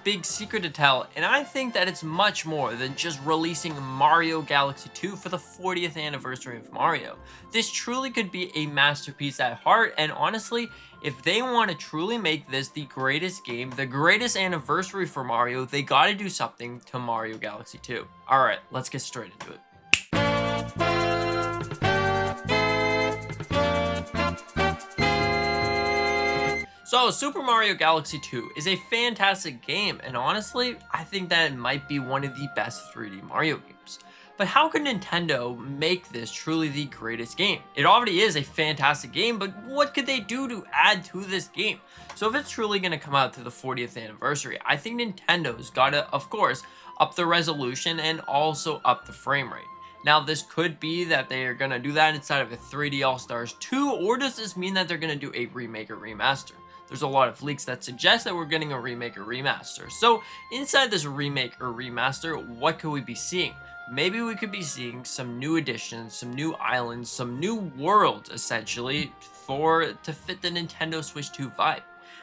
big secret to tell, and I think that it's much more than just releasing Mario Galaxy 2 for the 40th anniversary of Mario. This truly could be a masterpiece at heart, and honestly, if they want to truly make this the greatest game, the greatest anniversary for Mario, they gotta do something to Mario Galaxy 2. Alright, let's get straight into it. So, Super Mario Galaxy 2 is a fantastic game, and honestly, I think that it might be one of the best 3D Mario games. But how could Nintendo make this truly the greatest game? It already is a fantastic game, but what could they do to add to this game? So if it's truly going to come out to the 40th anniversary, I think Nintendo's got to, of course, up the resolution and also up the frame rate. Now, this could be that they are going to do that inside of a 3D All-Stars 2, or does this mean that they're going to do a remake or remaster? There's a lot of leaks that suggest that we're getting a remake or remaster. So inside this remake or remaster, what could we be seeing? Maybe we could be seeing some new additions, some new islands, some new worlds, essentially, to fit the Nintendo Switch 2 vibe.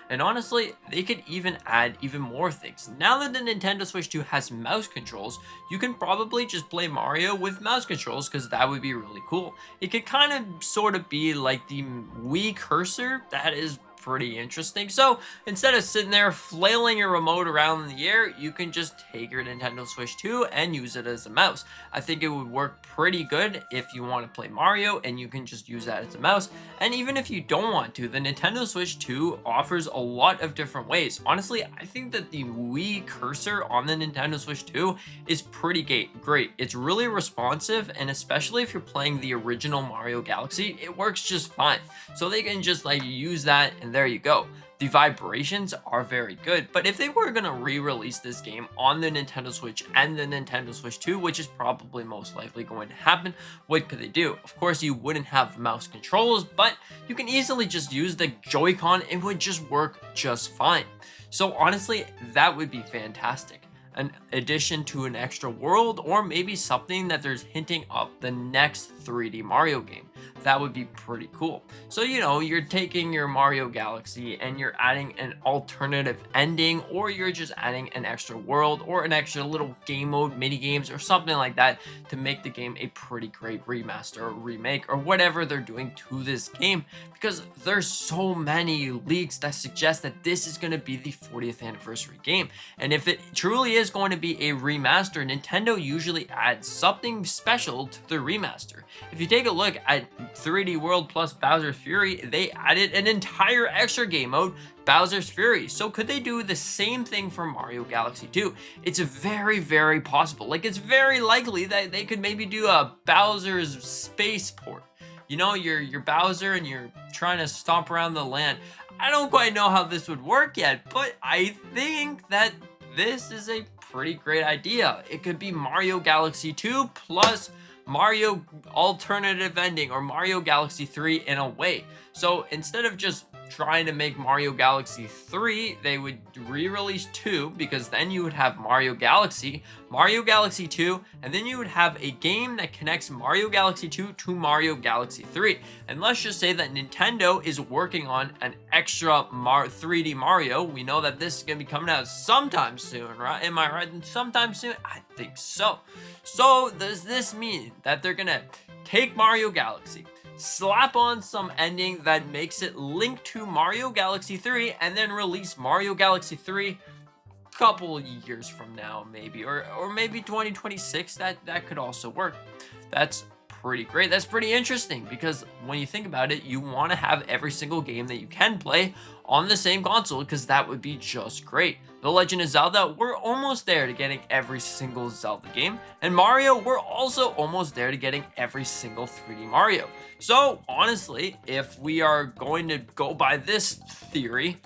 And honestly, they could even add even more things. Now that the Nintendo Switch 2 has mouse controls, you can probably just play Mario with mouse controls, because that would be really cool. It could kind of sort of be like the Wii cursor. That is pretty interesting. So instead of sitting there flailing your remote around in the air, you can just take your Nintendo Switch 2 and use it as a mouse. I think it would work pretty good if you want to play Mario and you can just use that as a mouse. And even if you don't want to, the Nintendo Switch 2 offers a lot of different ways. Honestly, I think that the Wii cursor on the Nintendo Switch 2 is pretty great. It's really responsive, and especially if you're playing the original Mario Galaxy, it works just fine. So they can just like use that, and there you go. The vibrations are very good, but if they were going to re-release this game on the Nintendo Switch and the Nintendo Switch 2, which is probably most likely going to happen, what could they do? Of course, you wouldn't have mouse controls, but you can easily just use the Joy-Con. It would just work just fine. So honestly, that would be fantastic. An addition to an extra world, or maybe something that there's hinting up the next 3D Mario game. That would be pretty cool. So, you know, you're taking your Mario Galaxy and you're adding an alternative ending, or you're just adding an extra world or an extra little game mode, mini games, or something like that to make the game a pretty great remaster or remake or whatever they're doing to this game, because there's so many leaks that suggest that this is going to be the 40th anniversary game. And if it truly is going to be a remaster, Nintendo usually adds something special to the remaster. If you take a look at 3D World plus Bowser's Fury, they added an entire extra game mode, Bowser's Fury. So could they do the same thing for Mario Galaxy 2? It's very possible. Like, it's very likely that they could maybe do a Bowser's Spaceport. You know, you're Bowser and you're trying to stomp around the land. I don't quite know how this would work yet, but I think that this is a pretty great idea. It could be Mario Galaxy 2 plus Mario alternative ending, or Mario Galaxy 3 in a way. So instead of just trying to make Mario Galaxy 3, they would re-release 2, because then you would have Mario Galaxy 2, and then you would have a game that connects Mario Galaxy 2 to Mario Galaxy 3. And let's just say that Nintendo is working on an extra 3D Mario. We know that this is going to be coming out sometime soon, right? Am I right? Sometime soon? I think so. So does this mean that they're going to take Mario Galaxy, slap on some ending that makes it link to Mario Galaxy 3, and then release Mario Galaxy 3 a couple years from now, maybe, or maybe 2026? That could also work. That's pretty great. That's pretty interesting, because when you think about it, you want to have every single game that you can play on the same console, because that would be just great. The Legend of Zelda, we're almost there to getting every single Zelda game, and Mario, we're also almost there to getting every single 3D Mario. So honestly, if we are going to go by this theory,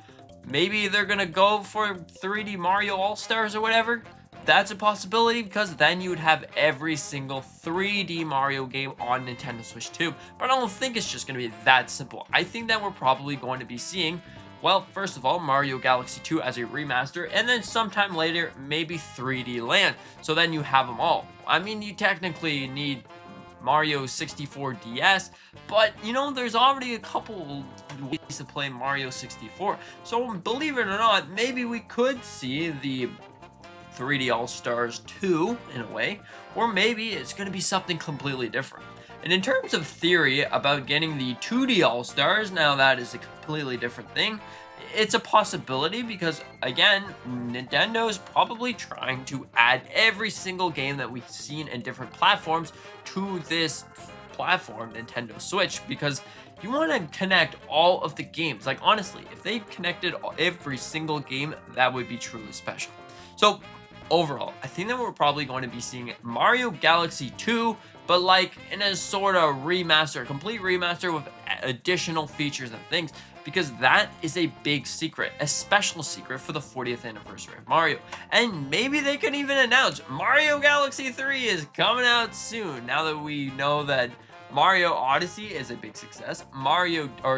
maybe they're gonna go for 3D Mario All-Stars or whatever. That's a possibility, because then you would have every single 3D Mario game on Nintendo Switch 2. But I don't think it's just going to be that simple. I think that we're probably going to be seeing, well, first of all, Mario Galaxy 2 as a remaster, and then sometime later, maybe 3D Land. So then you have them all. I mean, you technically need Mario 64 DS, but you know, there's already a couple ways to play Mario 64. So believe it or not, maybe we could see the 3D All-Stars 2 in a way, or maybe it's going to be something completely different. And in terms of theory about getting the 2D All-Stars, now that is a completely different thing. It's a possibility because, again, Nintendo's probably trying to add every single game that we've seen in different platforms to this platform, Nintendo Switch, because you want to connect all of the games. Like, honestly, if they connected every single game, that would be truly special. So, overall, I think that we're probably going to be seeing Mario Galaxy 2, but like in a sort of remaster, a complete remaster with additional features and things, because that is a big secret, a special secret for the 40th anniversary of Mario. And maybe they can even announce Mario Galaxy 3 is coming out soon, now that we know that Mario Odyssey is a big success,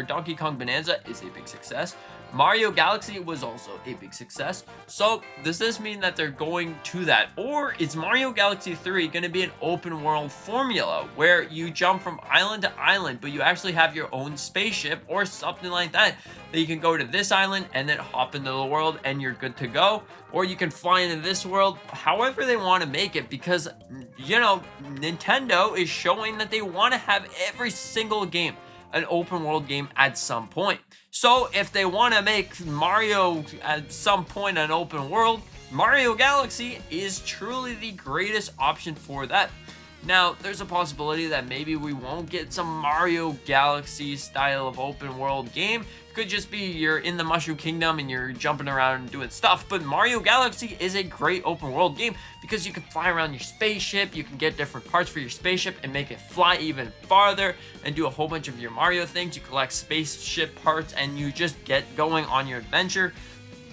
Donkey Kong Bonanza is a big success, Mario Galaxy was also a big success. So does this mean that they're going to that? Or is Mario Galaxy 3 going to be an open world formula where you jump from island to island, but you actually have your own spaceship or something like that you can go to this island and then hop into the world and you're good to go? Or you can fly into this world, however they want to make it, because, you know, Nintendo is showing that they want to have every single game an open world game at some point. So if they want to make Mario at some point an open world, Mario Galaxy is truly the greatest option for that. Now, there's a possibility that maybe we won't get some Mario Galaxy style of open world game. It could just be you're in the Mushroom Kingdom and you're jumping around and doing stuff. But Mario Galaxy is a great open world game because you can fly around your spaceship, you can get different parts for your spaceship and make it fly even farther and do a whole bunch of your Mario things. You collect spaceship parts and you just get going on your adventure.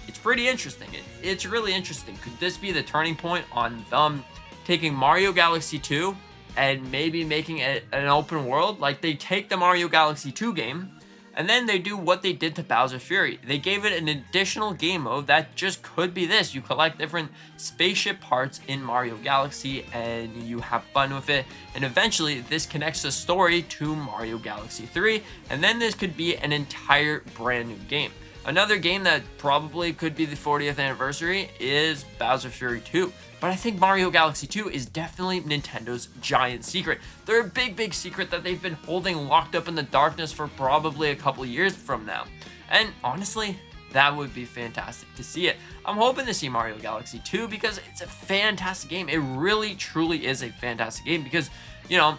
It's pretty interesting. It's really interesting. Could this be the turning point on them taking Mario Galaxy 2 and maybe making it an open world? Like, they take the Mario Galaxy 2 game and then they do what they did to Bowser's Fury. They gave it an additional game mode that just could be this. You collect different spaceship parts in Mario Galaxy and you have fun with it. And eventually this connects the story to Mario Galaxy 3. And then this could be an entire brand new game. Another game that probably could be the 40th anniversary is Bowser's Fury 2. But I think Mario Galaxy 2 is definitely Nintendo's giant secret. They're a big secret that they've been holding locked up in the darkness for probably a couple years from now. And honestly, that would be fantastic to see it. I'm hoping to see Mario Galaxy 2 because it's a fantastic game. It really, truly is a fantastic game because, you know,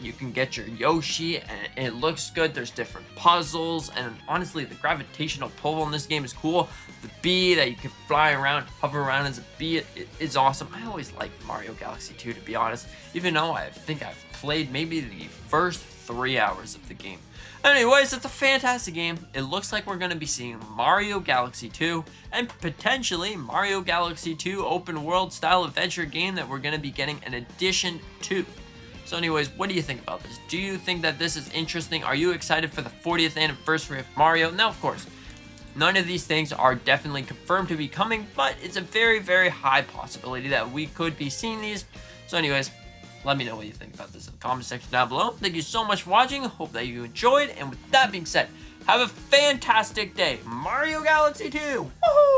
you can get your Yoshi and it looks good. There's different puzzles and honestly the gravitational pull in this game is cool. The bee that you can fly around, hover around as a bee, it's awesome. I always liked Mario Galaxy 2 to be honest, even though I think I've played maybe the first 3 hours of the game. Anyways, it's a fantastic game. It looks like we're going to be seeing Mario Galaxy 2 and potentially Mario Galaxy 2 open world style adventure game that we're going to be getting an addition to. So anyways, what do you think about this? Do you think that this is interesting? Are you excited for the 40th anniversary of Mario? Now, of course, none of these things are definitely confirmed to be coming, but it's a very high possibility that we could be seeing these. So anyways, let me know what you think about this in the comment section down below. Thank you so much for watching. Hope that you enjoyed. And with that being said, have a fantastic day. Mario Galaxy 2! Woohoo!